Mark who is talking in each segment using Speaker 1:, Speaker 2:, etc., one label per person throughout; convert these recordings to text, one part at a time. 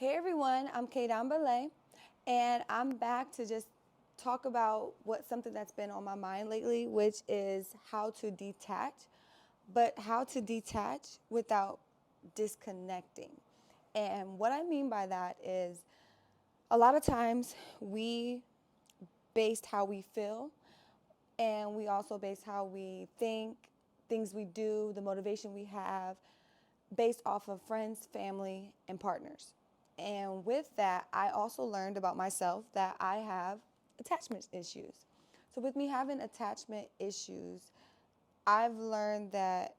Speaker 1: Hey everyone, I'm Kate Ambele, and I'm back to just talk about what something that's been on my mind lately, which is how to detach, but how to detach without disconnecting. And what I mean by that is a lot of times we based how we feel and we also base how we think, things we do, the motivation we have, based off of friends, family, and partners. And with that, I also learned about myself that I have attachment issues. So, with me having attachment issues, I've learned that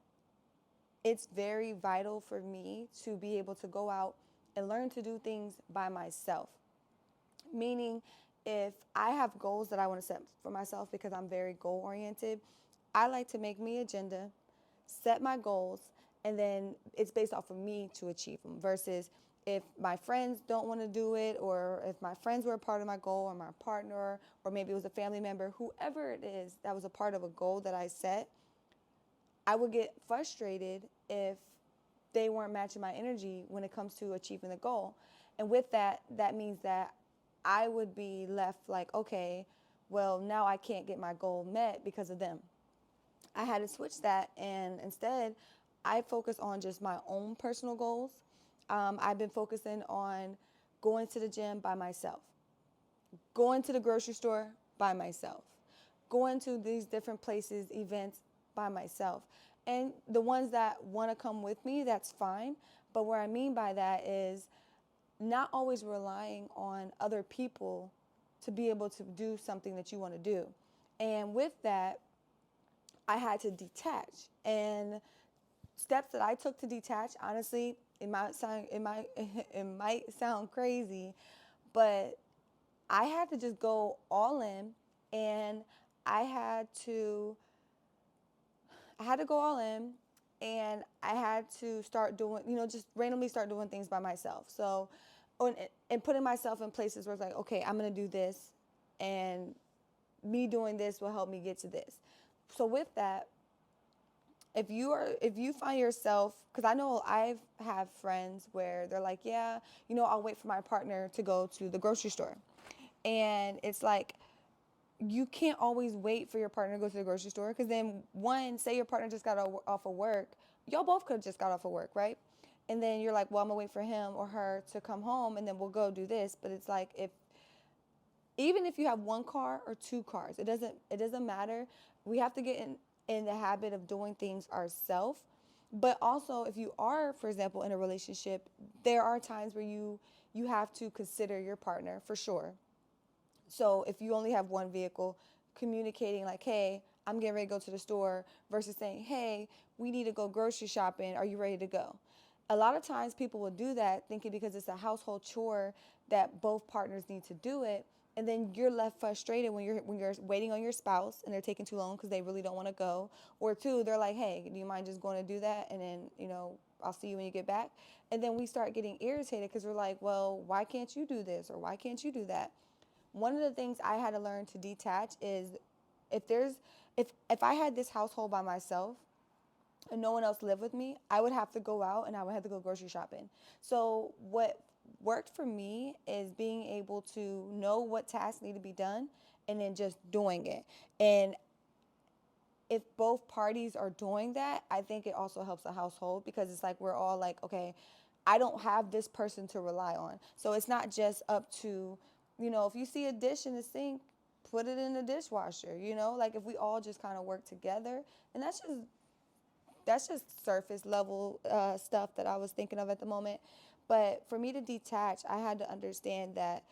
Speaker 1: it's very vital for me to be able to go out and learn to do things by myself. Meaning, if I have goals that I want to set for myself because I'm very goal oriented, I like to make me agenda, set my goals, and then it's based off of me to achieve them. Versus if my friends don't want to do it, or if my friends were a part of my goal, or my partner, or maybe it was a family member, whoever it is that was a part of a goal that I set, I would get frustrated if they weren't matching my energy when it comes to achieving the goal. And with that, that means that I would be left like, okay, well, now I can't get my goal met because of them. I had to switch that, and instead, I focus on just my own personal goals. I've been focusing on going to the gym by myself, going to the grocery store by myself, going to these different places, events by myself. And the ones that want to come with me, that's fine. But what I mean by that is not always relying on other people to be able to do something that you want to do. And with that, I had to detach. And steps that I took to detach, honestly, it might sound crazy, but I had to just go all in, and I had to I had to go all in, and I had to start doing, just randomly start doing things by myself. So and putting myself in places where it's like, okay, I'm going to do this, and me doing this will help me get to this. So with that, if you find yourself, because I know I've have friends where they're like, yeah, I'll wait for my partner to go to the grocery store, and it's like you can't always wait for your partner to go to the grocery store, because then, one, say your partner just got off of work, y'all both could have just got off of work, right? And then you're like, well, I'm gonna wait for him or her to come home and then we'll go do this. But it's like, if even if you have one car or two cars, it doesn't matter. We have to get in the habit of doing things ourselves. But also, if you are, for example, in a relationship, there are times where you have to consider your partner for sure. So if you only have one vehicle, communicating like, hey, I'm getting ready to go to the store, versus saying, hey, we need to go grocery shopping. Are you ready to go? A lot of times people will do that thinking because it's a household chore that both partners need to do it. And then you're left frustrated when you're waiting on your spouse and they're taking too long because they really don't want to go. Or two, they're like, hey, do you mind just going to do that? And then, I'll see you when you get back. And then we start getting irritated because we're like, well, why can't you do this? Or why can't you do that? One of the things I had to learn to detach is, if I had this household by myself and no one else lived with me, I would have to go out and I would have to go grocery shopping. So what worked for me is being able to know what tasks need to be done and then just doing it. And if both parties are doing that, I think it also helps the household, because it's like we're all like, okay, I don't have this person to rely on. So it's not just up to, if you see a dish in the sink, put it in the dishwasher, like if we all just kind of work together. And that's just surface level stuff that I was thinking of at the moment. But for me to detach, I had to understand that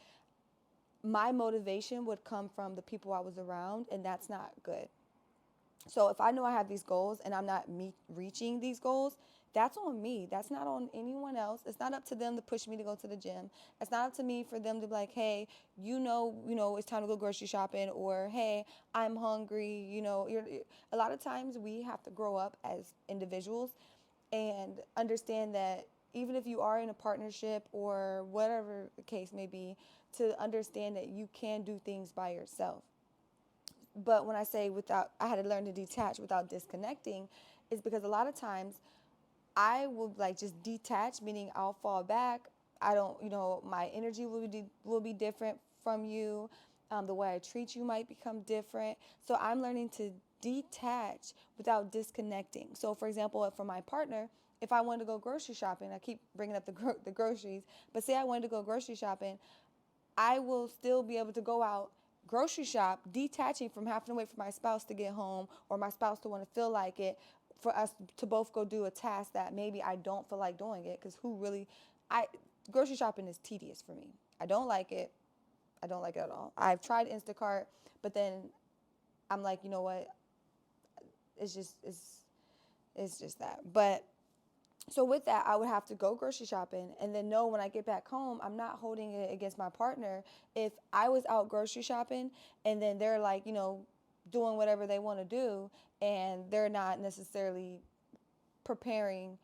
Speaker 1: my motivation would come from the people I was around, and that's not good. So if I know I have these goals and I'm not reaching these goals, that's on me. That's not on anyone else. It's not up to them to push me to go to the gym. It's not up to me for them to be like, hey, it's time to go grocery shopping, or hey, I'm hungry. A lot of times we have to grow up as individuals and understand that even if you are in a partnership or whatever the case may be, to understand that you can do things by yourself. But when I say I had to learn to detach without disconnecting, is because a lot of times I will like just detach, meaning I'll fall back. I don't, my energy will be different from you. The way I treat you might become different. So I'm learning to detach without disconnecting. So, for example, for my partner, if I wanted to go grocery shopping, I keep bringing up the groceries, but say I wanted to go grocery shopping, I will still be able to go out grocery shop, detaching from having to wait for my spouse to get home or my spouse to want to feel like it, for us to both go do a task that maybe I don't feel like doing it, because who really, I grocery shopping is tedious for me. I don't like it. I don't like it at all. I've tried Instacart, but then I'm like, you know what? It's just it's just that. But so with that, I would have to go grocery shopping and then know when I get back home, I'm not holding it against my partner. If I was out grocery shopping and then they're like, doing whatever they want to do and they're not necessarily preparing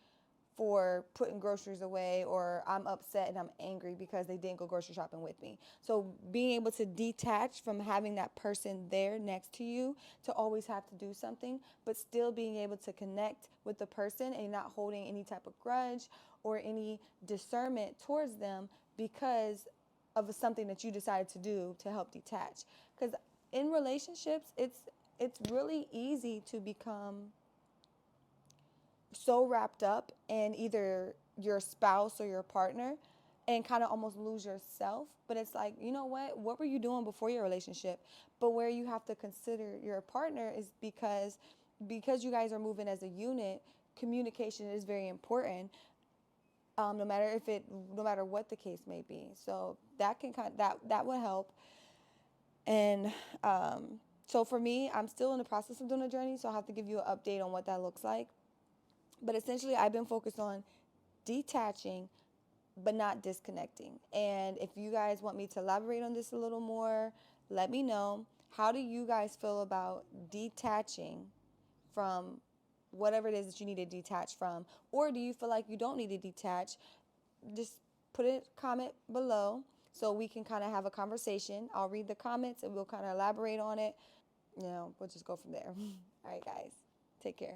Speaker 1: for putting groceries away, or I'm upset and I'm angry because they didn't go grocery shopping with me. So being able to detach from having that person there next to you to always have to do something, but still being able to connect with the person and not holding any type of grudge or any discernment towards them because of something that you decided to do to help detach. Because in relationships, it's really easy to become so wrapped up in either your spouse or your partner and kind of almost lose yourself. But it's like, you know what were you doing before your relationship? But where you have to consider your partner is because you guys are moving as a unit, communication is very important. No matter what the case may be. So that can that would help. And so for me, I'm still in the process of doing a journey, so I'll have to give you an update on what that looks like. But essentially, I've been focused on detaching, but not disconnecting. And if you guys want me to elaborate on this a little more, let me know. How do you guys feel about detaching from whatever it is that you need to detach from? Or do you feel like you don't need to detach? Just put a comment below so we can kind of have a conversation. I'll read the comments and we'll kind of elaborate on it. We'll just go from there. All right, guys. Take care.